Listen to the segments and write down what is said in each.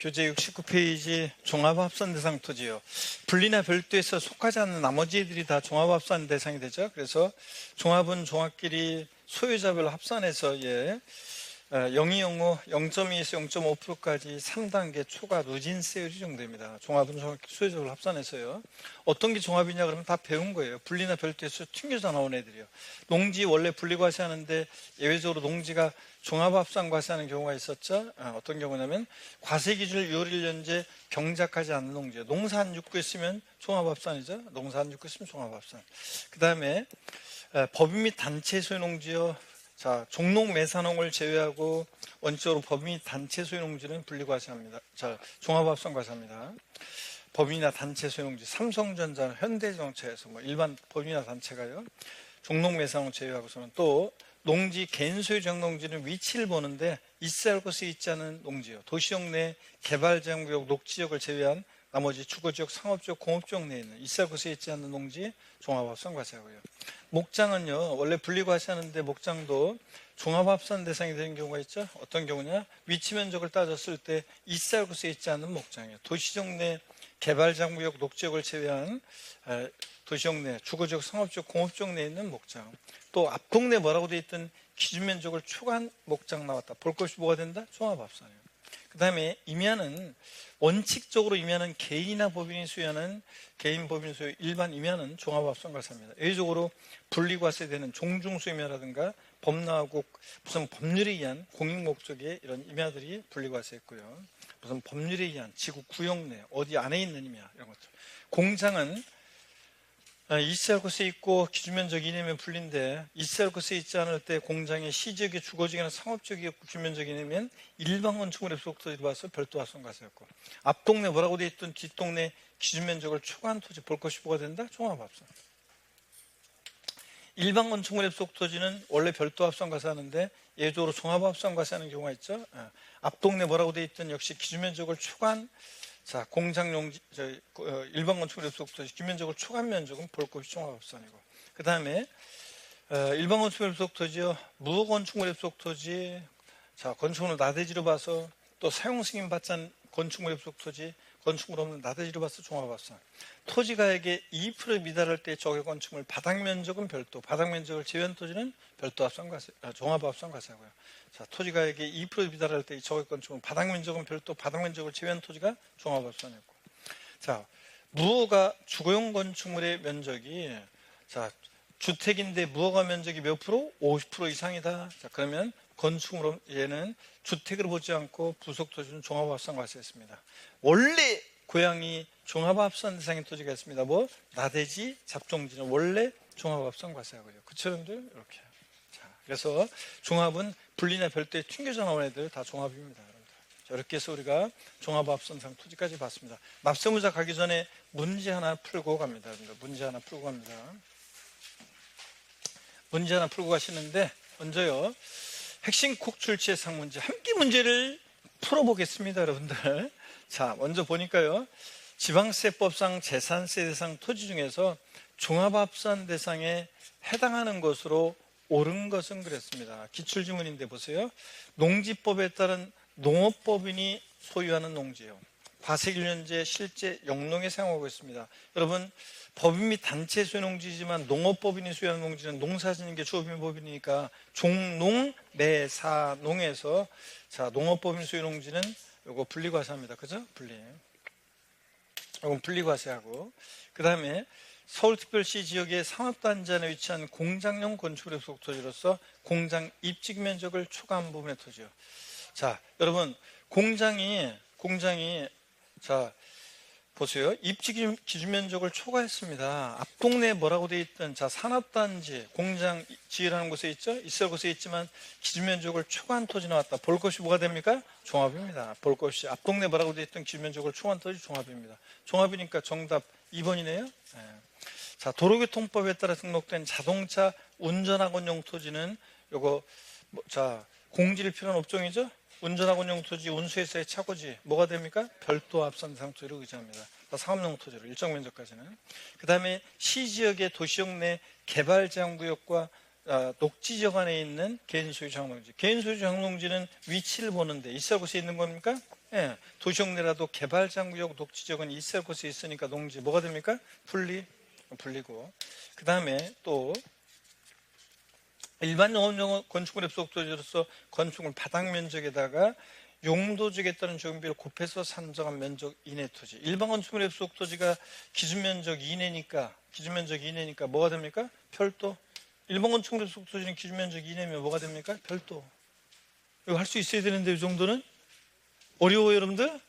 교재 69페이지 종합합산 대상 토지요. 분리나 별도에서 속하지 않는 나머지 애들이 다 종합합산 대상이 되죠. 그래서 종합은 종합끼리 소유자별로 합산해서 0.205, 0.2에서 0.5%까지 3단계 초과 누진세율이 정도입니다. 종합은 종합끼리 소유자별로 합산해서요. 어떤 게 종합이냐 그러면 다 배운 거예요. 분리나 별도에서 튕겨져 나온 애들이요. 농지 원래 분리과세하는데 예외적으로 농지가 종합합산 과세하는 경우가 있었죠. 어떤 경우냐면 과세기준을 6월 1년제 경작하지 않는 농지요. 농사 안 짓고 있으면 종합합산이죠. 농사 안 짓고 있으면 종합합산. 그 다음에 법인 및 단체 소유농지요. 자, 종농 매산농을 제외하고 원칙적으로 법인 및 단체 소유농지는 분리과세합니다. 자, 종합합산 과세합니다. 법인이나 단체 소유농지, 삼성전자, 현대자동차에서 일반 법인이나 단체가요. 종농 매산농 제외하고서는 또 농지 개인 소유 정농지는 위치를 보는데 있어야 할 곳에 있지 않은 농지요. 도시역 내 개발제한구역 녹지역을 제외한 나머지 주거지역, 상업지역, 공업지역 내에 있는 있어야 할 곳에 있지 않는 농지 종합합산 과세하고요. 목장은요, 원래 분리과세하는데 목장도 종합합산 대상이 되는 경우가 있죠. 어떤 경우냐? 위치 면적을 따졌을 때 있어야 할 곳에 있지 않는 목장이요. 도시적 내 개발장구역, 녹지역을 제외한 도시역 내 주거지역, 상업지역, 공업지역 내에 있는 목장. 또 앞동네 뭐라고 되어 있던 기준 면적을 초과한 목장 나왔다. 볼 것이 뭐가 된다? 종합합산이에요. 그 다음에 임야는 원칙적으로 임야는 개인이나 법인이 소유하는 개인 법인 소유 일반 임야는 종합합산 과세입니다. 예외적으로 분리과세되는 종중소 임야라든가 법나고 무슨 법률에 의한 공익 목적의 이런 임야들이 분리과세했고요. 무슨 법률에 의한 지구 구역 내 어디 안에 있는 임야 이런 것들. 공장은 있어야 할 곳에 있고 기준면적 이내면 분리인데 있어야 할 곳에 있지 않을 때 공장의 시지역의 주거지역이나 상업지역의 기준면적 이내면 일반 건축물에 속토지 들어와서 별도 합산 과세였고 앞동네 뭐라고 되어 있던 뒷동네 기준면적을 초과한 토지 볼 것이 뭐가 된다? 종합합산. 일반 건축물에 속토지는 원래 별도 합산 과세하는데 예외적으로 종합합산 과세하는 경우가 있죠. 앞동네 뭐라고 되어 있던 역시 기준면적을 초과한 자, 공장용 일반 건축물에 속토지 기면적으로 초과한 면적은 볼 것이 종합합산이고 그 다음에 일반 건축물에 속토지요 무허 건축물에 속토지 자 건축물을 나대지로 봐서 또 사용 승인 받지 않은 건축물에 속토지 건축물 없는 나대지로 봐서 종합합산. 토지가액의 2% 미달할 때 적용 건축물 바닥 면적은 별도, 바닥 면적을 제외한 토지는 별도 합산 과세, 종합합산 과세하고요. 자, 토지가액의 2% 미달할 때 적용 건축물 바닥 면적은 별도, 바닥 면적을 제외한 토지가 종합합산이었고. 자, 무허가 주거용 건축물의 면적이 자 주택인데 무허가 면적이 몇 프로? 50% 이상이다. 자, 그러면 건축물로 얘는 주택으로 보지 않고 부속 토지는 종합합산 과세했습니다. 원래 고양이 종합합산 대상인 토지가 있습니다. 뭐 나대지, 잡종지는 원래 종합합산 과세하고요. 그처럼들 이렇게. 자, 그래서 종합은 분리나 별도에 튕겨져 나온 애들 다 종합입니다. 자, 이렇게 해서 우리가 종합합산상 토지까지 봤습니다. 납세무자 가기 전에 문제 하나 풀고 갑니다. 문제 하나 풀고 갑니다. 문제 하나 풀고 가시는데 먼저요. 핵심 콕 출제 상문제 함께 문제를 풀어보겠습니다, 여러분들. 자, 먼저 보니까요. 지방세법상 재산세 대상 토지 중에서 종합합산 대상에 해당하는 것으로 옳은 것은 그랬습니다. 기출지문인데 보세요. 농지법에 따른 농업법인이 소유하는 농지요. 과세기준제 실제 영농에 사용하고 있습니다. 여러분 법인 및 단체 소유농지지만 농업법인이 소유하는 농지는 농사짓는 게 주업인법이니까 종농 매사농에서 자 농업법인 소유농지는 요거 분리과세합니다. 그죠? 분리. 이건 분리과세하고 그 다음에 서울특별시 지역의 상업단지 안에 위치한 공장용 건축물의 소속 토지로서 공장 입지 면적을 초과한 부분의 토지요. 자 여러분 공장이 자 보세요. 입지 기준 면적을 초과했습니다. 앞동네에 뭐라고 되어 있던 자 산업단지 공장 지으라는 곳에 있죠. 있을 곳에 있지만 기준 면적을 초과한 토지 나왔다. 볼 것이 뭐가 됩니까? 종합입니다. 볼 것이 앞동네 뭐라고 되어 있던 기준 면적을 초과한 토지 종합입니다. 종합이니까 정답 2번이네요. 네. 자 도로교통법에 따라 등록된 자동차 운전학원용 토지는 요거 자 공지를 필요한 업종이죠. 운전학원용 토지, 운수회사의 차고지 뭐가 됩니까? 별도 합산 대상 토지를 의지합니다. 상업용 토지로 일정 면적까지는. 그 다음에 시지역의 도시역 내 개발제한구역과 녹지지역 안에 있는 개인소유 장농지. 개인소유 장농지는 위치를 보는데 있을 곳에 있는 겁니까? 예, 도시용내라도 개발장구역 녹지지역은 있을 곳에 있으니까 농지 뭐가 됩니까? 분리고. 그 다음에 또 일반 영업용 건축물 입속 토지로서 건축물 바닥 면적에다가 용도지에 따른 적용비를 곱해서 산정한 면적 이내 토지. 일반 건축물 입속 토지가 기준 면적 이내니까 뭐가 됩니까? 별도. 일반 건축물 입속 토지는 기준 면적 이내면 뭐가 됩니까? 별도. 이거 할 수 있어야 되는데 이 정도는 어려워요, 여러분들?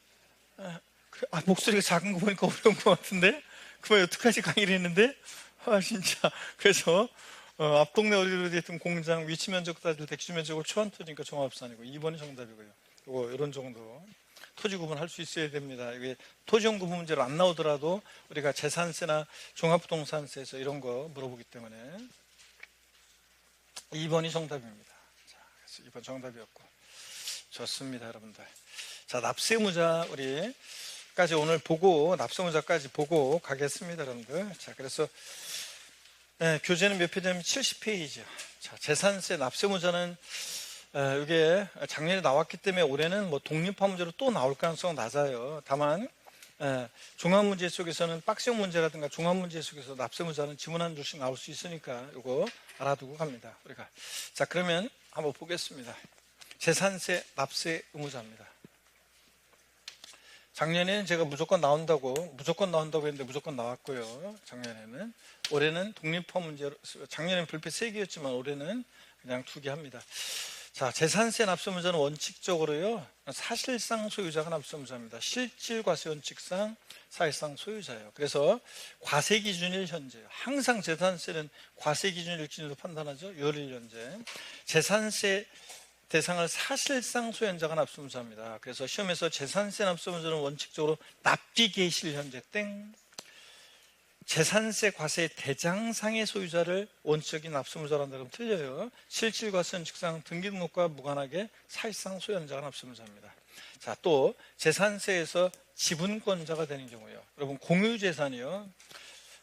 목소리가 작은 거 보니까 어려운 것 같은데? 그만 여태까지 강의를 했는데? 진짜. 그래서 앞 동네 어디로 됐든 공장 위치 면적 따질 때 기준 면적을 초안 토지니까 종합산이고 2번이 정답이고요. 요거 이런 정도 토지 구분할 수 있어야 됩니다. 이게 토지용 구분 문제로 안 나오더라도 우리가 재산세나 종합부동산세에서 이런 거 물어보기 때문에 2번이 정답입니다. 자, 그래서 2번 정답이었고 좋습니다, 여러분들. 자, 납세의무자 우리까지 오늘 보고 납세의무자까지 보고 가겠습니다, 여러분들. 자, 그래서 교재는 몇 페이지냐면 70페이지죠. 자, 재산세 납세의무자는 이게 작년에 나왔기 때문에 올해는 뭐 독립화 문제로 또 나올 가능성은 낮아요. 다만 종합문제 속에서는 빡시형 문제라든가 종합문제 속에서 납세의무자는 지문 한 줄씩 나올 수 있으니까 이거 알아두고 갑니다. 우리가 자, 그러면 한번 보겠습니다. 재산세 납세의무자입니다. 작년에는 제가 무조건 나온다고 했는데 무조건 나왔고요. 작년에는. 올해는 독립화 문제로, 작년에는 불펜 3개였지만 올해는 그냥 2개 합니다. 자, 재산세 납세의무자는 원칙적으로요, 사실상 소유자가 납세의무자입니다. 실질과세 원칙상 사실상 소유자예요. 그래서 과세 기준일 현재, 항상 재산세는 과세 기준일 기준으로 판단하죠. 요일 현재. 재산세 대상을 사실상 소유자가 납세의무자입니다. 그래서 시험에서 재산세 납세의무자는 원칙적으로 납기 개시일 현재 땡. 재산세 과세 대장상의 소유자를 원칙적인 납세의무자로 한다면 틀려요. 실질과세 원칙상 등기등록과 무관하게 사실상 소유자가 납세의무자입니다. 자, 또 재산세에서 지분권자가 되는 경우요. 여러분 공유재산이요.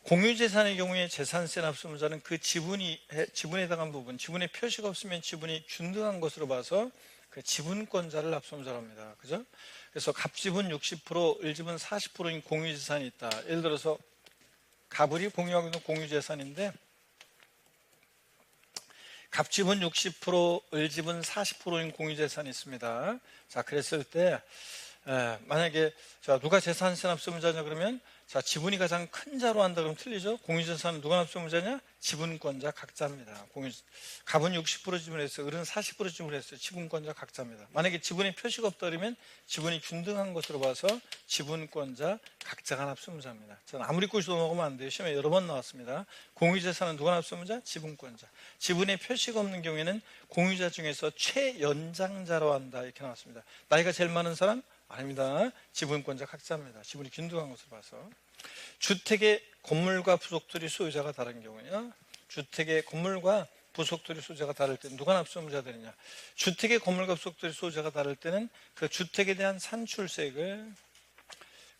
공유재산의 경우에 재산세 납세의무자는 그 지분에 해당한 부분, 지분에 표시가 없으면 지분이 균등한 것으로 봐서 그 지분권자를 납세의무자로 합니다. 그죠? 그래서 갑지분 60%, 을지분 40%인 공유재산이 있다. 예를 들어서 갑을이 공유하고 있는 공유재산인데 갑지분 60%, 을지분 40%인 공유재산이 있습니다. 자, 그랬을 때 만약에 자, 누가 재산세 납세의무자냐 그러면 자, 지분이 가장 큰 자로 한다 그러면 틀리죠. 공유재산은 누가 납세의무자냐? 지분권자 각자입니다. 갑은 60% 지분했어요. 을은 40% 지분했어요. 지분권자 각자입니다. 만약에 지분에 표시가 없다 그러면 지분이 균등한 것으로 봐서 지분권자 각자가 납세의무자입니다. 저는 아무리 꼬시도 먹으면 안 돼요. 시험에 여러 번 나왔습니다. 공유재산은 누가 납세의무자? 지분권자. 지분에 표시가 없는 경우에는 공유자 중에서 최연장자로 한다 이렇게 나왔습니다. 나이가 제일 많은 사람? 아닙니다. 지분권자 각자입니다. 지분이 균등한 것을 봐서. 주택의 건물과 부속토지 소유자가 다른 경우에요. 주택의 건물과 부속토지 소유자가 다를 때는 누가 납세의무자가 되느냐. 주택의 건물과 부속토지 소유자가 다를 때는 그 주택에 대한 산출세액을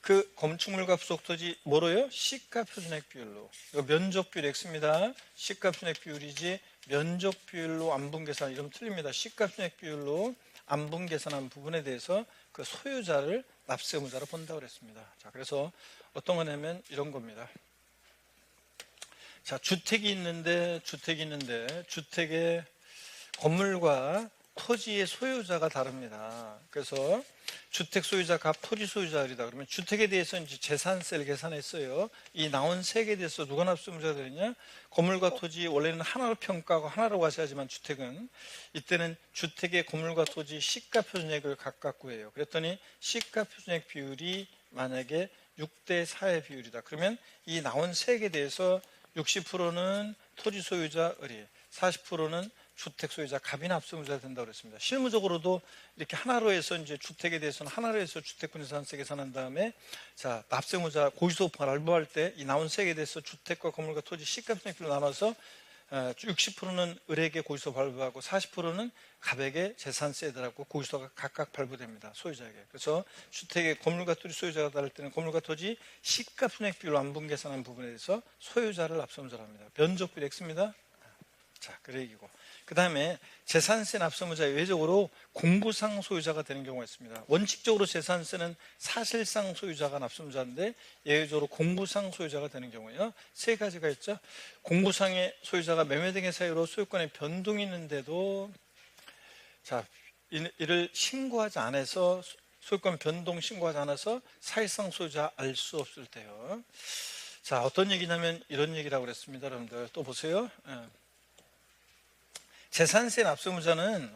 그 건축물과 부속토지 뭐로요? 시가표준액 비율로. 이거 면적비율 X입니다. 시가표준액 비율이지 면적비율로 안분계산 이러면 틀립니다. 시가표준액 비율로 안분계산한 부분에 대해서 그 소유자를 납세의무자로 본다고 그랬습니다. 자, 그래서 어떤 거냐면 이런 겁니다. 자, 주택이 있는데 주택의 건물과 토지의 소유자가 다릅니다. 그래서 주택 소유자 값 토지 소유자이다 그러면 주택에 대해서 이제 재산세를 계산했어요. 이 나온 세액에 대해서 누가 납세의무자가 되느냐? 건물과 토지 원래는 하나로 평가하고 하나로 과세하지만 주택은 이때는 주택의 건물과 토지 시가표준액을 각각 구해요. 그랬더니 시가표준액 비율이 만약에 6대 4의 비율이다. 그러면 이 나온 세액에 대해서 60%는 토지 소유자 을이, 40%는 주택 소유자 갑이 납세의무자가 된다고 그랬습니다. 실무적으로도 이렇게 하나로 해서 이제 주택에 대해서는 하나로 해서 주택분재산세 계산한 다음에 자, 납세의무자 고지소득 발부할 때 이 나온 세액에 대해서 주택과 건물과 토지 시가표준액비로 나눠서 60%는 을에게 고지서 발부하고 40%는 갑에게 재산세들하고 고지서가 각각 발부됩니다. 소유자에게. 그래서 주택의 건물과 토지 소유자가 다를 때는 건물과 토지 시가표준액 비율로 안분 계산한 부분에 대해서 소유자를 납세의무자로 합니다. 면적비율 X입니다. 자, 그 얘기고. 그 다음에 재산세 납세의무자 예외적으로 공부상 소유자가 되는 경우가 있습니다. 원칙적으로 재산세는 사실상 소유자가 납세의무자인데 예외적으로 공부상 소유자가 되는 경우에요. 세 가지가 있죠. 공부상의 소유자가 매매 등의 사유로 소유권의 변동이 있는데도 자, 이를 신고하지 않아서 소유권 변동 신고하지 않아서 사실상 소유자 알 수 없을 때요. 자, 어떤 얘기냐면 이런 얘기라고 그랬습니다. 여러분들 또 보세요. 재산세 납세 의무자는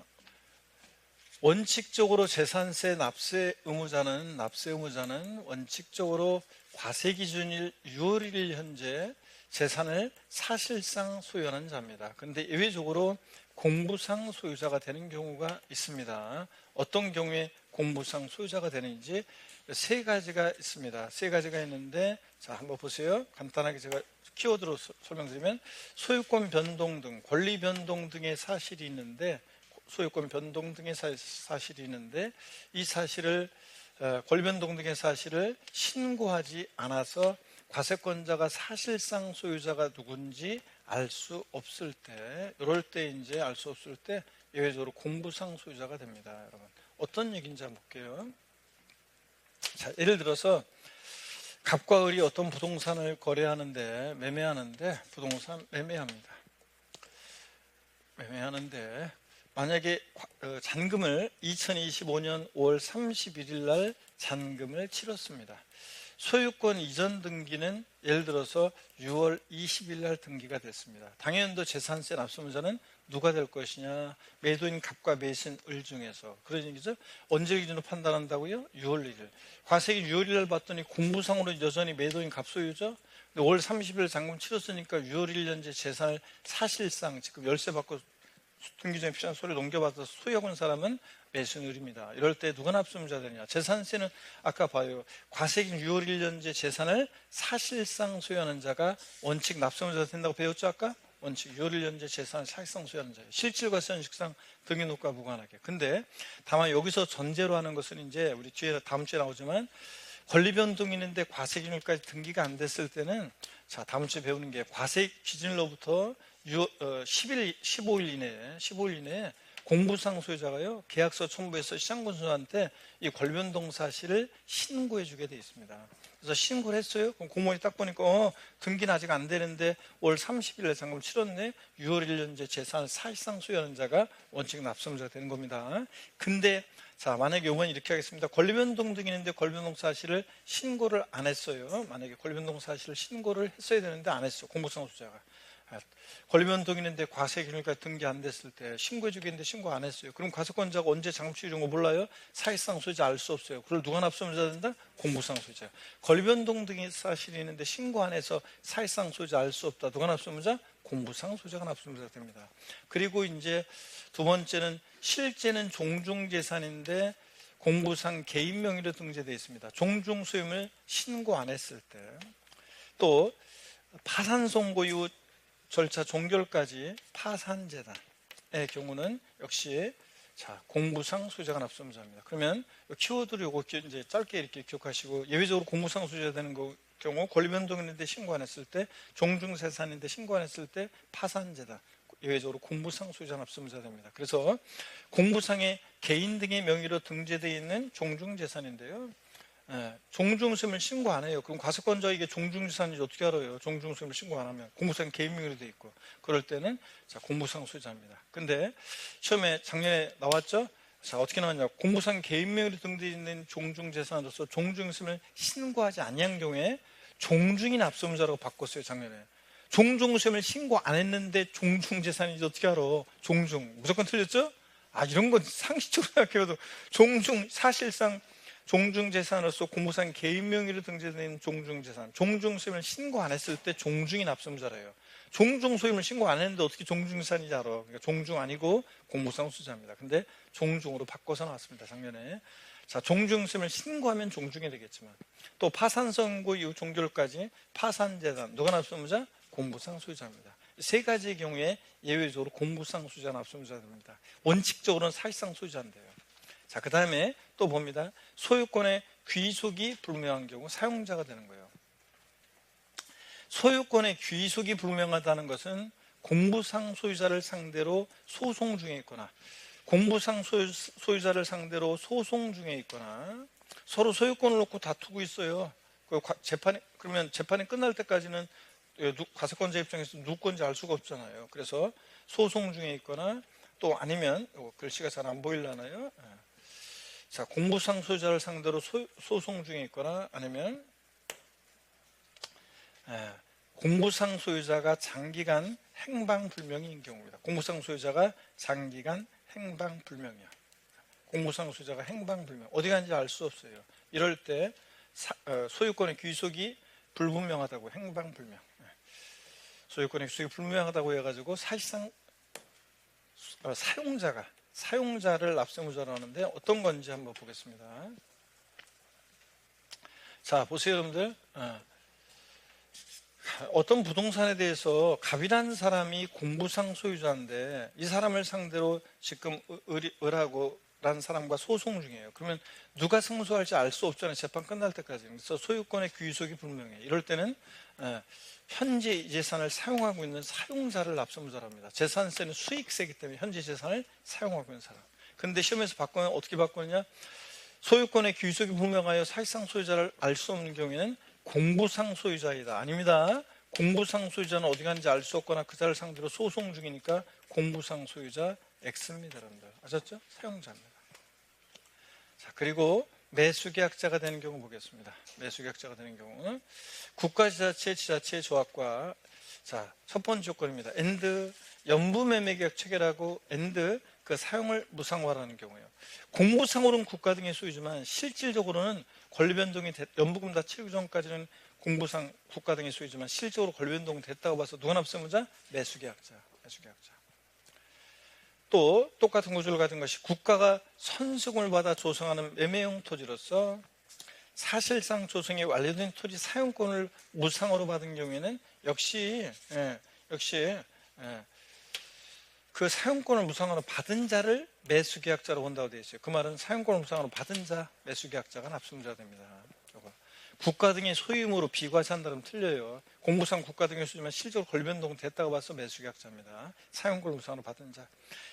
원칙적으로 재산세 납세 의무자는 원칙적으로 과세 기준일 6월 1일 현재 재산을 사실상 소유하는 자입니다. 그런데 예외적으로 공부상 소유자가 되는 경우가 있습니다. 어떤 경우에 공부상 소유자가 되는지 세 가지가 있습니다. 세 가지가 있는데 자, 한번 보세요. 간단하게 제가 키워드로 설명드리면 소유권 변동 등 권리 변동 등의 사실이 있는데 소유권 변동 등의 사실이 있는데 이 사실을 권리 변동 등의 사실을 신고하지 않아서 과세권자가 사실상 소유자가 누군지 알 수 없을 때, 이럴 때 이제 알 수 없을 때 예외적으로 공부상 소유자가 됩니다. 여러분 어떤 얘기인지 한번 볼게요. 자, 예를 들어서 갑과 을이 어떤 부동산을 거래하는데 매매하는데 부동산 매매합니다. 매매하는데 만약에 잔금을 2025년 5월 31일 날 잔금을 치렀습니다. 소유권 이전 등기는 예를 들어서 6월 20일 날 등기가 됐습니다. 당연도 재산세 납세의무자는 누가 될 것이냐? 매도인 갑과 매신 을 중에서. 그런 얘기죠. 언제 기준으로 판단한다고요? 6월 1일. 과세기 6월 1일 봤더니 공부상으로 여전히 매도인 갑 소유죠. 근데 5월 30일 잔금 치렀으니까 6월 1일 현재 재산을 사실상 지금 열세 받고 등기전에 필요한 소리를 넘겨받아서 소유하고 있는 사람은 매수인을입니다. 이럴 때 누가 납세의무자 되느냐? 재산세는 아까 봐요. 과세기 6월 1일 현재 재산을 사실상 소유하는 자가 원칙 납세의무자가 된다고 배웠죠 아까? 원칙 6월 1일 현재 재산을 사실상 소유하는 자예요. 실질과세 현식상 등기록과 무관하게. 근데 다만 여기서 전제로 하는 것은 이제 우리 뒤에 다음 주에 나오지만 권리 변동이 있는데 과세 기준일까지 등기가 안 됐을 때는 자, 다음 주에 배우는 게 과세 기준일로부터 15일 이내에 공부상 소유자가요 계약서 첨부해서 시장군수한테 이 권리 변동 사실을 신고해 주게 되어 있습니다. 그래서 신고를 했어요. 그럼 공무원이 딱 보니까 등기는 아직 안 되는데 올 30일에 잔금을 치렀네. 6월 1일 현재 재산을 사실상 소유하는 자가 원칙 납세의무자가 되는 겁니다. 근데 자, 만약에 이번 이렇게 하겠습니다. 권리 변동 등이 있는데 권리 변동 사실을 신고를 안 했어요. 만약에 권리 변동 사실을 신고를 했어야 되는데 안 했어요. 공부상 소유자가. 권리 변동이 있는데 과세 기준일까지 등기 안 됐을 때 신고해 주겠는데 신고 안 했어요. 그럼 과세권자가 언제 잔금 치른 거 몰라요? 사실상 소유자 알 수 없어요. 그걸 누가 납세의무자 된다? 공부상 소유자. 권리 변동 등의 사실이 있는데 신고 안 해서 사실상 소유자 알 수 없다. 누가 납세의무자? 공부상 소유자가 납세의무자가 됩니다. 그리고 이제 두 번째는 실제는 종중재산인데 공부상 개인 명의로 등재되어 있습니다. 종중 소유물 신고 안 했을 때, 또 파산 선고 이후 절차 종결까지 파산재단의 경우는 역시 자, 공부상 소유자가 납세의무자입니다. 그러면 키워드를 요거 이제 짧게 이렇게 기억하시고 예외적으로 공부상 소유자 되는 경우 권리 변동인데 신고 안 했을 때, 종중재산인데 신고 안 했을 때 파산재단 예외적으로 공부상 소유자 납세의무자 됩니다. 그래서 공부상의 개인 등의 명의로 등재되어 있는 종중재산인데요. 종중수임을 신고 안 해요. 그럼 과세권자가 이게 종중재산인지 어떻게 알아요? 종중수임을 신고 안 하면 공부상 개인 명의로 되어 있고 그럴 때는 자, 공부상 소유자입니다. 근데 시험에 작년에 나왔죠? 자, 어떻게 나왔냐? 공부상 개인 명의로 등재되어 있는 종중재산으로서 종중수임을 신고하지 아니한 경우에 종중이 납세의무자라고 바꿨어요. 작년에. 종중수임을 신고 안 했는데 종중재산인지 어떻게 알아? 종중 무조건 틀렸죠? 이런 건 상식적으로 생각해도 종중 사실상 종중재산으로서 공부상 개인 명의로 등재된 종중재산, 종중소임을 신고 안 했을 때 종중이 납세의무자래요. 종중소임을 신고 안 했는데 어떻게 종중재산인지 알아? 그러니까 종중 아니고 공부상 소유자입니다. 근데 종중으로 바꿔서 나왔습니다. 작년에. 자, 종중소임을 신고하면 종중이 되겠지만 또 파산선고 이후 종결까지 파산재단 누가 납세의무자? 공부상 소유자입니다. 세 가지의 경우에 예외적으로 공부상 소유자 납세의무자가 됩니다. 원칙적으로는 사실상 소유자인데요. 자, 그 다음에 또 봅니다. 소유권의 귀속이 불명한 경우 사용자가 되는 거예요. 소유권의 귀속이 불명하다는 것은 공부상 소유자를 상대로 소송 중에 있거나, 공부상 소유자를 상대로 소송 중에 있거나, 서로 소유권을 놓고 다투고 있어요. 그러면 재판이 끝날 때까지는 과세권자 입장에서 누구 건지 알 수가 없잖아요. 그래서 소송 중에 있거나, 또 아니면 글씨가 잘 안 보이려나요? 자, 공부상 소유자를 상대로 소송 중에 있거나, 아니면 공부상 소유자가 장기간 행방불명인 경우입니다. 공부상 소유자가 장기간 행방불명이야. 공부상 소유자가 행방불명, 어디 간지 알 수 없어요. 이럴 때 소유권의 귀속이 불분명하다고, 행방불명, 소유권의 귀속이 불분명하다고 해가지고 사실상 사용자를 납세무자로 하는데 어떤 건지 한번 보겠습니다. 자, 보세요 여러분들. 어떤 부동산에 대해서 갑이라는 사람이 공부상 소유자인데 이 사람을 상대로 지금 을하고라는 사람과 소송 중이에요. 그러면 누가 승소할지 알 수 없잖아요. 재판 끝날 때까지. 그래서 소유권의 귀속이 불명해요. 이럴 때는 현재 이 재산을 사용하고 있는 사용자를 납세무자로 합니다. 재산세는 수익세이기 때문에 현재 재산을 사용하고 있는 사람. 그런데 시험에서 바꾸면 어떻게 바꾸느냐? 소유권의 귀속이 불명하여 사실상 소유자를 알 수 없는 경우에는 공부상 소유자이다. 아닙니다. 공부상 소유자는 어디 갔는지 알 수 없거나 그 자를 상대로 소송 중이니까 공부상 소유자 X입니다. 여러분들 아셨죠? 사용자입니다. 자, 그리고 매수계약자가 되는 경우 보겠습니다. 매수계약자가 되는 경우는 국가지자체, 지자체의 조합과, 자, 첫 번째 조건입니다. and 연부매매계약 체결하고 and 그 사용을 무상화라는 경우예요. 공부상으로는 국가 등의 소유지만 실질적으로는 권리변동이 연부금 다 치르기 전까지는 공부상 국가 등의 소유지만 실질적으로 권리변동이 됐다고 봐서 누가 납세무자? 매수계약자. 또 똑같은 구조를 가진 것이 국가가 선수금을 받아 조성하는 매매용 토지로서 사실상 조성이 완료된 토지 사용권을 무상으로 받은 경우에는 역시 그 사용권을 무상으로 받은 자를 매수계약자로 본다고 되어 있어요. 그 말은 사용권을 무상으로 받은 자, 매수계약자가 납세무자가 됩니다. 국가 등의 소유물로 비과세한다면 틀려요. 공부상 국가 등의 소유지만 실제로 권리변동 됐다고 봐서 매수계약자입니다. 사용권을 무상으로 받은 자.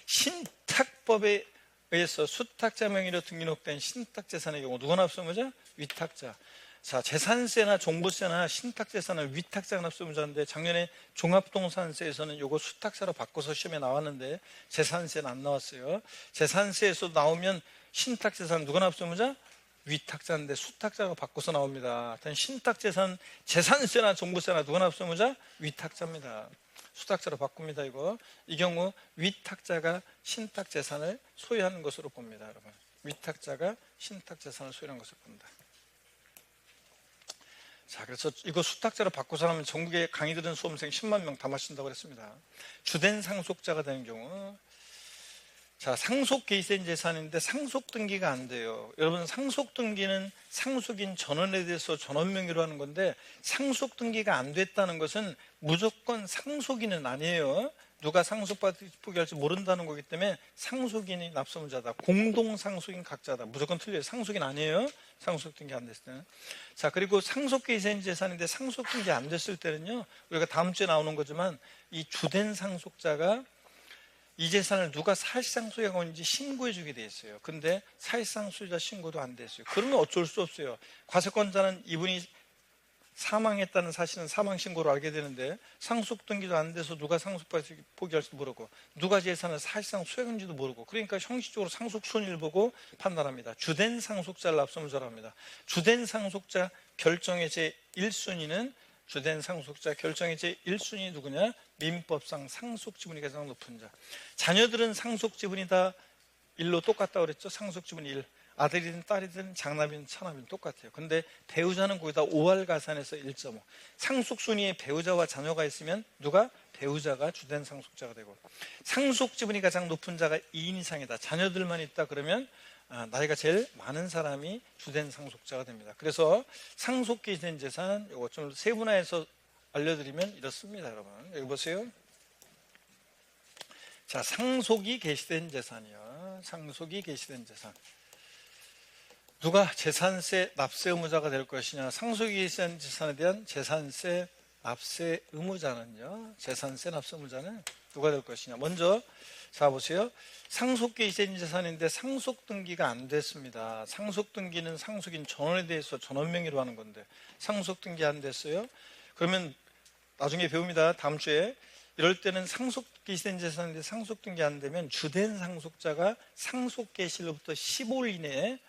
신탁법에 의해서 수탁자 명의로 등록된 신탁재산의 경우 누가 납세무자? 위탁자. 자, 재산세나 종부세나 신탁재산을 위탁자가 납세무자인데 작년에 종합부동산세에서는 이거 수탁세로 바꿔서 시험에 나왔는데 재산세는 안 나왔어요. 재산세에서 나오면 신탁재산 누가 납세무자? 위탁자인데 수탁자가 바꿔서 나옵니다. 신탁재산, 재산세나 종부세나 누가 납세무자? 위탁자입니다. 수탁자로 바꿉니다. 이 경우 위탁자가 신탁재산을 소유하는 것으로 봅니다. 여러분, 위탁자가 신탁재산을 소유하는 것으로 본다. 자, 그래서 이거 수탁자로 바꿔서 하면 전국에 강의 들은 수험생 10만 명 다 마신다고 그랬습니다. 주된 상속자가 되는 경우, 자, 상속 개시된 재산인데 상속 등기가 안 돼요. 여러분, 상속 등기는 상속인 전원에 대해서 전원 명의로 하는 건데 상속 등기가 안 됐다는 것은 무조건 상속인은 아니에요. 누가 상속받을지 포기할지 모른다는 거기 때문에 상속인이 납세무자다. 공동 상속인 각자다. 무조건 틀려요. 상속인 아니에요. 상속 등기 안 됐을 때는. 자, 그리고 상속 개시된 재산인데 상속 등기 안 됐을 때는요, 우리가 다음 주에 나오는 거지만 이 주된 상속자가 이 재산을 누가 사실상 소유하고 있는지 신고해 주게 돼 있어요. 근데 사실상 소유자 신고도 안 됐어요. 그러면 어쩔 수 없어요. 과세권자는 이분이 사망했다는 사실은 사망신고로 알게 되는데 상속 등기도 안 돼서 누가 상속받을지 포기할지도 모르고 누가 재산을 사실상 소유했는지도 모르고, 그러니까 형식적으로 상속 순위를 보고 판단합니다. 주된 상속자를 납세무자로 합니다. 주된 상속자 결정의 제1순위는 주된 상속자 결정의 제1순위 누구냐? 민법상 상속지분이 가장 높은 자. 자녀들은 상속지분이 다 1로 똑같다고 그랬죠. 상속지분이 1. 아들이든 딸이든 장남이든 차남이든 똑같아요. 근데 배우자는 거기다 5할 가산해서 1.5. 상속순위에 배우자와 자녀가 있으면 누가? 배우자가 주된 상속자가 되고, 상속지분이 가장 높은 자가 2인 이상이다. 자녀들만 있다 그러면 나이가 제일 많은 사람이 주된 상속자가 됩니다. 그래서 상속 개시된 재산, 이거 좀 세분화해서 알려드리면 이렇습니다. 여러분, 여기 보세요. 자, 상속이 개시된 재산이요. 상속이 개시된 재산. 누가 재산세 납세 의무자가 될 것이냐? 상속이 개시된 재산에 대한 재산세 납세 의무자는요, 재산세 납세 의무자는 누가 될 것이냐. 먼저 자 보세요. 상속계 이전 재산인데 상속 등기가 안 됐습니다. 상속 등기는 상속인 전원에 대해서 전원 명의로 하는 건데 상속 등기 안 됐어요. 그러면 나중에 배웁니다. 다음 주에. 이럴 때는 상속계 이전 재산인데 상속 등기 안 되면 주된 상속자가 상속 개시로부터 15일 이내에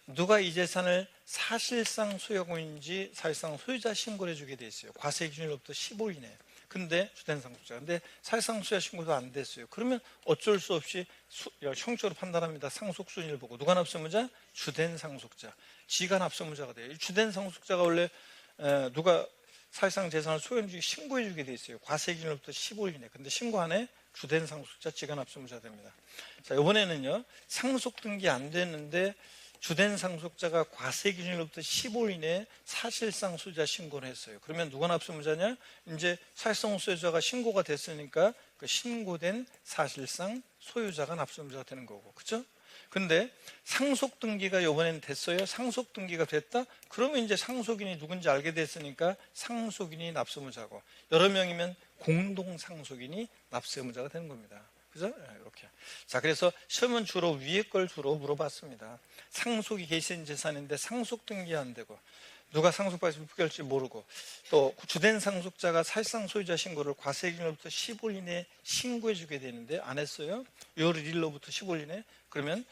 누가 이 재산을 사실상 소유하고 있는지 사실상 소유자 신고를 해주게 돼 있어요. 과세 기준으로부터 15일 이내에. 근데 주된 상속자. 근데 사실상 소유자 신고도 안 됐어요. 그러면 어쩔 수 없이 형식적으로 판단합니다. 상속 순위를 보고 누가 납세의무자? 주된 상속자. 지가 납세의무자가 돼요. 이 주된 상속자가 원래 누가 사실상 재산을 소유하는지 신고해 주게 돼 있어요. 과세 기준으로부터 15일 이내. 근데 신고 안에 주된 상속자, 지가 납세의무자 됩니다. 자, 이번에는요. 상속 등기 안 됐는데 주된 상속자가 과세 기준으로부터 15일 이내에 사실상 소유자 신고를 했어요. 그러면 누가 납세의무자냐? 이제 사실상 소유자가 신고가 됐으니까 그 신고된 사실상 소유자가 납세의무자가 되는 거고, 그렇죠? 근데 상속 등기가 이번에는 됐어요. 상속 등기가 됐다? 그러면 이제 상속인이 누군지 알게 됐으니까 상속인이 납세의무자고, 여러 명이면 공동 상속인이 납세의무자가 되는 겁니다. 그죠? 이렇게. 자, 그래서 시험은 주로 위에 걸 주로 물어봤습니다. 상속이 개시된 재산인데 상속 등기 안 되고, 누가 상속받을 부결지 모르고, 또 주된 상속자가 사실상 소유자 신고를 과세 기준으로부터 15일 이내에 신고해 주게 되는데 안 했어요. 6월 1일로부터 15일 이내. 그러면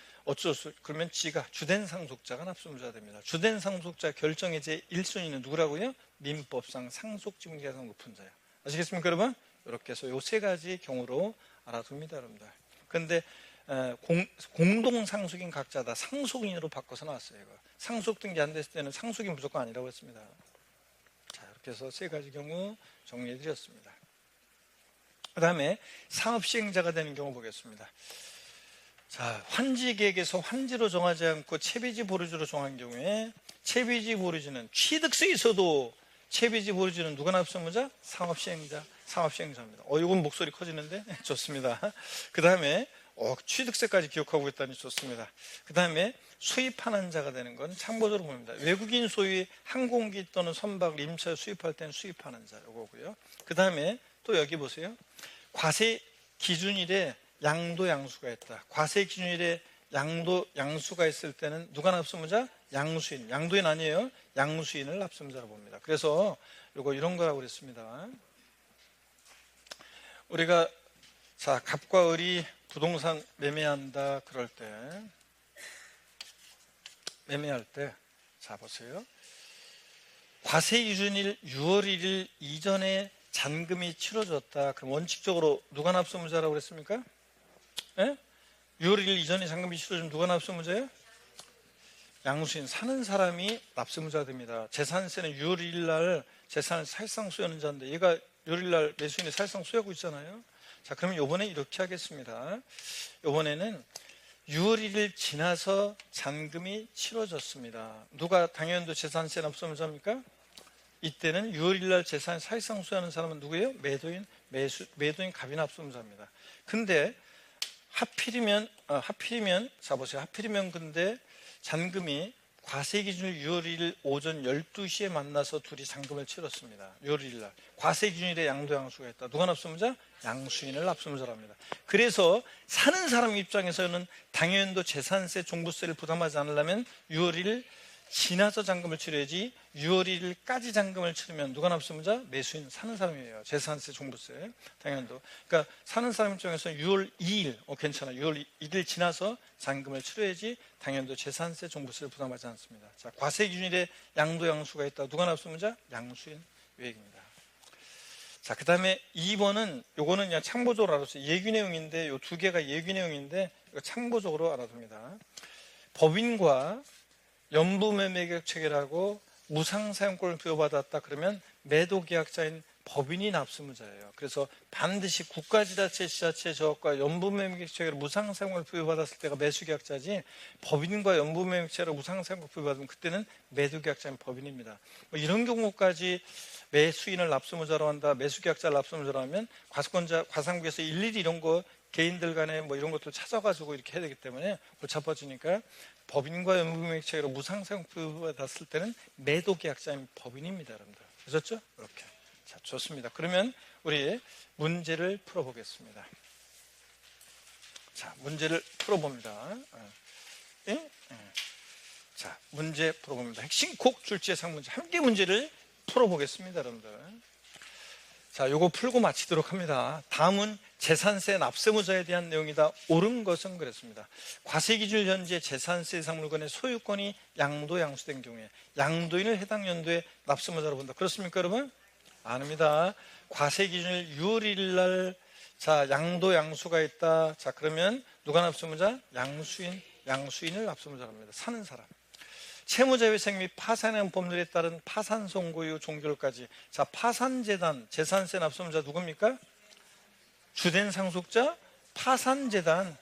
그러면 지가 주된 상속자가 납세의무자가 됩니다. 주된 상속자 결정의 제 1순위는 누구라고요? 민법상 상속지분 가장 높은 자예요. 아시겠습니까, 여러분? 이렇게 해서 이 세 가지 경우로 알아둡니다, 여러분들. 그런데 공동 상속인 각자다 상속인으로 바꿔서 나왔어요. 이거. 상속 등기 안 됐을 때는 상속인 무조건 아니라고 했습니다. 자, 이렇게 해서 세 가지 경우 정리해 드렸습니다. 그 다음에 사업시행자가 되는 경우 보겠습니다. 자, 환지계획에서 환지로 정하지 않고 채비지 보류지로 정한 경우에 채비지 보류지는 취득세 있어도 채비지 보류지는 누가 납세의무자? 사업시행자. 사업시행자입니다. 이건 목소리 커지는데 좋습니다. 그 다음에 취득세까지 기억하고 있다니 좋습니다. 그 다음에 수입하는 자가 되는 건 참고적으로 봅니다. 외국인 소유의 항공기 또는 선박을 임차에 수입할 때는 수입하는 자 요거고요. 그 다음에 또 여기 보세요. 과세 기준일에 양도 양수가 있다. 과세 기준일에 양도 양수가 있을 때는 누가 납세의무자? 양수인. 양도인 아니에요. 양수인을 납세의무자로 봅니다. 그래서 요거 이런 거라고 그랬습니다. 우리가 자, 갑과 을이 부동산 매매한다 그럴 때 매매할 때 자 보세요. 과세 기준일 6월 1일 이전에 잔금이 치러졌다. 그럼 원칙적으로 누가 납세의무자라고 그랬습니까? 예? 6월 1일 이전에 잔금이 치러지면 누가 납세의무자예요? 양수인 사는 사람이 납세의무자가 됩니다. 재산세는 6월 1일 날 재산을 사실상 소유하는 자인데 얘가 6월 1일 날 매수인이 사실상 소유하고 있잖아요. 자, 그러면 요번에 이렇게 하겠습니다. 요번에는 6월 1일 지나서 잔금이 치러졌습니다. 누가 당연도 재산세 납세의무자입니까? 이때는 6월 1일 날 재산을 사실상 소유하는 사람은 누구예요? 매도인 갑이 납세의무자입니다. 근데 하필이면 자 보세요. 하필이면 근데 잔금이 과세 기준일 6월 1일 오전 12시에 만나서 둘이 잔금을 치렀습니다. 6월 1일 날. 과세 기준일에 양도 양수가 있다. 누가 납세의무자? 양수인을 납세의무자랍니다. 그래서 사는 사람 입장에서는 당연도 재산세, 종부세를 부담하지 않으려면 6월 1일 지나서 잔금을 치러야지 6월 1일까지 잔금을 치르면 누가 납세의무자? 매수인 사는 사람이에요. 재산세, 종부세, 당연도. 그러니까 사는 사람 입장에서는 6월 2일 괜찮아. 6월 1일 지나서 잔금을 치러야지 당연도 재산세, 종부세를 부담하지 않습니다. 자, 과세 기준일에 양도 양수가 있다. 누가 납세의무자? 양수인 외액입니다. 자, 그 다음에 2번은 요거는 그냥 참고적으로 알아두세요. 예규 내용인데 요 두 개가 예규 내용인데 이거 참고적으로 알아둡니다. 법인과 연부매매계약 체결하고 무상사용권을 부여받았다 그러면 매도계약자인 법인이 납세의무자예요. 그래서 반드시 국가지자체, 지자체 저것과 연부매매계약 체결 무상사용권을 부여받았을 때가 매수계약자지 법인과 연부매매계약 체결 무상사용권을 부여받으면 그때는 매도계약자인 법인입니다. 뭐 이런 경우까지 매수인을 납세의무자로 한다, 매수계약자를 납세의무자로 하면 과세관국에서 일일이 이런 거 개인들 간에 뭐 이런 것들 찾아가지고 이렇게 해야 되기 때문에 골치 아파지니까 법인과 연부매매계약 체결로 무상사용 부여받았을 때는 매도계약자인 법인입니다, 여러분들. 아셨죠? 이렇게. 자, 좋습니다. 그러면 우리 문제를 풀어보겠습니다. 자, 문제를 풀어봅니다. 예? 자, 문제 풀어봅니다. 핵심 곡 출제 상문제 함께 문제를 풀어보겠습니다, 여러분들. 자, 요거 풀고 마치도록 합니다. 다음은 재산세 납세무자에 대한 내용이다. 옳은 것은 그랬습니다. 과세기준 현재 재산세 대상 물건의 소유권이 양도 양수된 경우에 양도인을 해당 연도에 납세무자로 본다. 그렇습니까, 여러분? 아닙니다. 과세기준일 6월 1일 날 자, 양도 양수가 있다. 자, 그러면 누가 납세무자? 양수인을 납세무자로 합니다. 사는 사람. 채무자 회생 및 파산한 법률에 따른 파산 선고 이후 종결까지. 자, 파산재단 재산세 납세무자 누굽니까? 주된 상속자 파산재단.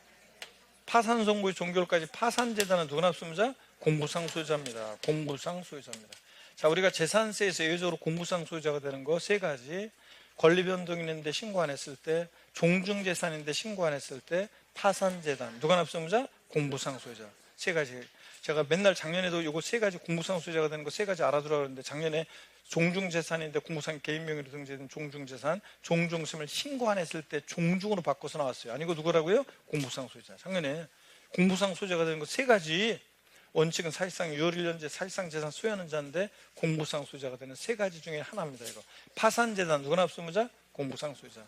파산 선고 이후 종결까지 파산재단은 누가 납세무자? 공부상 소유자입니다. 공부상 소유자입니다. 자, 우리가 재산세에서 예외적으로 공부상 소유자가 되는 거 세 가지. 권리 변동이 있는데 신고 안 했을 때, 종중재산인데 신고 안 했을 때, 파산재단 누가 납세무자? 공부상 소유자. 세 가지. 제가 맨날 작년에도 요거 세 가지 공부상 소유자가 되는 거 세 가지 알아두라 그러는데 작년에 종중재산인데 공부상 개인명의로 등재된 종중재산, 종중심을 신고 안 했을 때 종중으로 바꿔서 나왔어요. 아니고 누구라고요? 공부상 소유자. 작년에 공부상 소유자가 되는 거 세 가지. 원칙은 사실상 6월 1년제 사실상 재산 소유하는 자인데 공부상 소유자가 되는 세 가지 중에 하나입니다. 이거 파산재단 누가 납세무자? 공부상 소유자.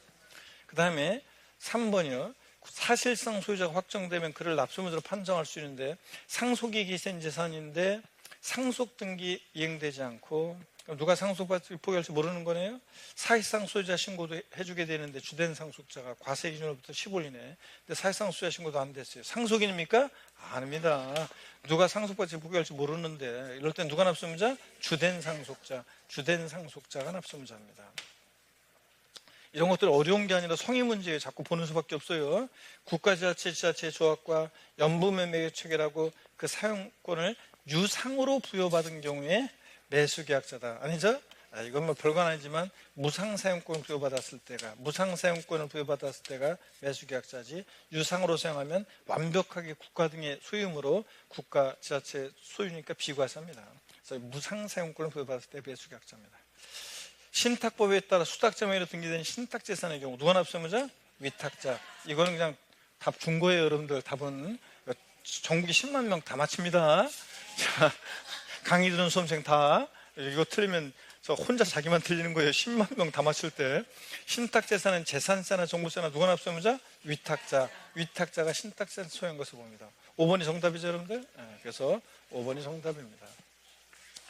그 다음에 3번이요. 사실상 소유자가 확정되면 그를 납세무자로 판정할 수 있는데 상속이 기생 재산인데 상속 등기 이행되지 않고 누가 상속받을 포기할지 모르는 거네요. 사실상 소유자 신고도 해주게 되는데 주된 상속자가 과세 기준으로부터 15일 이내. 근데 사실상 소유자 신고도 안 됐어요. 상속인입니까? 아닙니다. 누가 상속받을 포기할지 모르는데 이럴 땐 누가 납세무자? 주된 상속자가 납세무자입니다. 이런 것들 어려운 게 아니라 성의 문제에 자꾸 보는 수밖에 없어요. 국가지자체, 지자체 조합과 연부매매 체계라고 그 사용권을 유상으로 부여받은 경우에 매수계약자다. 아니죠? 이건 뭐 별건 아니지만 무상사용권을 부여받았을 때가 매수계약자지, 유상으로 사용하면 완벽하게 국가 등의 소유물로 국가, 지자체 소유니까 비과세입니다. 그래서 무상사용권을 부여받았을 때 매수계약자입니다. 신탁법에 따라 수탁자 명의로 등기된 신탁재산의 경우 누가 납세무자? 위탁자. 이거는 그냥 답 준 거예요, 여러분들. 답은 전국에 10만 명 다 맞춥니다. 자, 강의 들은 수험생 다 이거 틀리면 저 혼자 자기만 틀리는 거예요. 10만 명 다 맞출 때. 신탁재산은 재산세나 종부세나 누가 납세무자? 위탁자가 신탁재산 소유한 것을 봅니다. 5번이 정답이죠, 여러분들? 네, 그래서 5번이 정답입니다.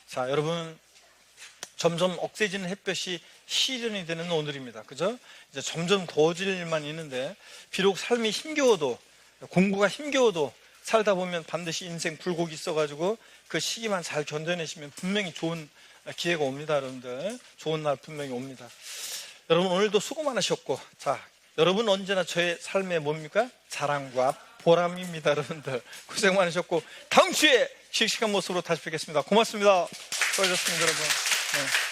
자, 여러분 점점 억세지는 햇볕이 시련이 되는 오늘입니다. 그죠? 이제 점점 더워질 일만 있는데 비록 삶이 힘겨워도 공부가 힘겨워도 살다 보면 반드시 인생 굴곡이 있어가지고 그 시기만 잘 견뎌내시면 분명히 좋은 기회가 옵니다, 여러분들. 좋은 날 분명히 옵니다. 여러분 오늘도 수고 많으셨고, 자, 여러분 언제나 저의 삶의 뭡니까? 자랑과 보람입니다, 여러분들. 고생 많으셨고 다음 주에 씩씩한 모습으로 다시 뵙겠습니다. 고맙습니다. 수고하셨습니다, 여러분. 네.